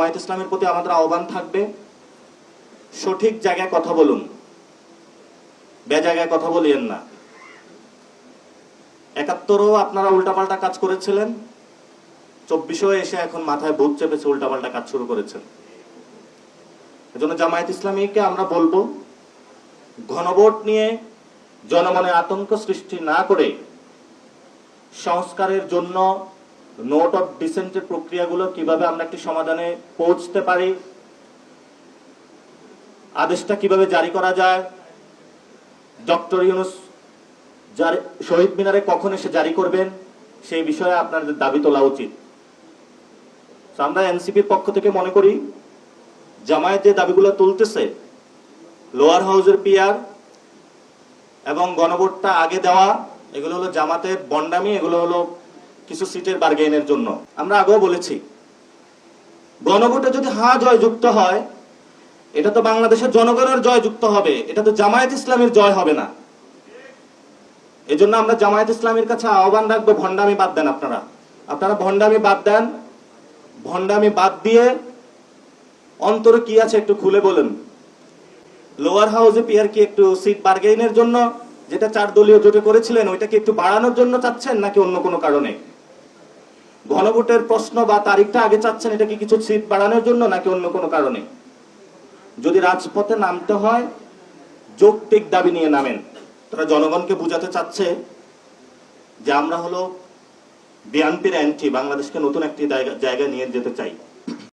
জামায়াত ইসলামের প্রতি আমাদের আহ্বান থাকবে, সঠিক জায়গায় কথা বলুন, বেজায়গায় কথা বলিয়েন না। ৭১ও আপনারা উল্টাপাল্টা কাজ করেছিলেন, ২৪ও এসে এখন মাথায় ভূত চেপেছে উল্টাপাল্টা কাজ শুরু করেছেন। এজন্য জামায়াত ইসলামীকে আমরা বলবো, গণভোট নিয়ে জনমনে আতঙ্ক সৃষ্টি না করে সংস্কারের জন্য নোট অফ ডিসেন্টের প্রক্রিয়াগুলো কিভাবে আমরা একটি সমাধানে পৌঁছতে পারি, আদেশটা কিভাবে জারি করা যায়, ডক্টর ইউনূস শহীদ মিনারে কখন এসে জারি করবেন, সেই বিষয়ে আপনাদের দাবি তোলা উচিত। আমরা এনসিপির পক্ষ থেকে মনে করি জামায়াত যে দাবিগুলো তুলতেছে, লোয়ার হাউসের পিআর এবং গণভোটটা আগে দেওয়া, এগুলো হলো জামাতের বন্ডামি, এগুলো হলো কিছু সিটের বার্গেইনের জন্য। আমরা আগেও বলেছি, গণভোটে যদি হ্যাঁ জয়যুক্ত হয়, এটা তো বাংলাদেশের জনগণের জয়যুক্ত হবে, এটা তো জামায়াত ইসলামের জয় হবে না। এজন্য আমরা জামায়াত ইসলামের কাছে আহ্বান রাখবো, ভন্ডামি বাদ দেন। আপনারা ভন্ডামি বাদ দেন। ভন্ডামি বাদ দিয়ে অন্তরে কি আছে একটু খুলে বলেন। লোয়ার হাউসে পিআর কি একটু সিট বার্গেইনের জন্য, যেটা 4 দলীয় জোটে করেছিলেন, ওইটাকে একটু বাড়ানোর জন্য চাচ্ছেন, নাকি অন্য কোনো কারণে? গণভোটের প্রশ্ন বা তারিখটা আগে চাচ্ছেন, এটা কি কিছু সিট বাড়ানোর জন্য, নাকি অন্য কোনো কারণে? যদি রাজপথে নামতে হয়, যৌক্তিক দাবি নিয়ে নামেন। তারা জনগণকে বুঝাতে চাচ্ছে যে আমরা হলো বিএনপির অ্যান্টি, বাংলাদেশকে নতুন একটি জায়গায় নিয়ে যেতে চাই।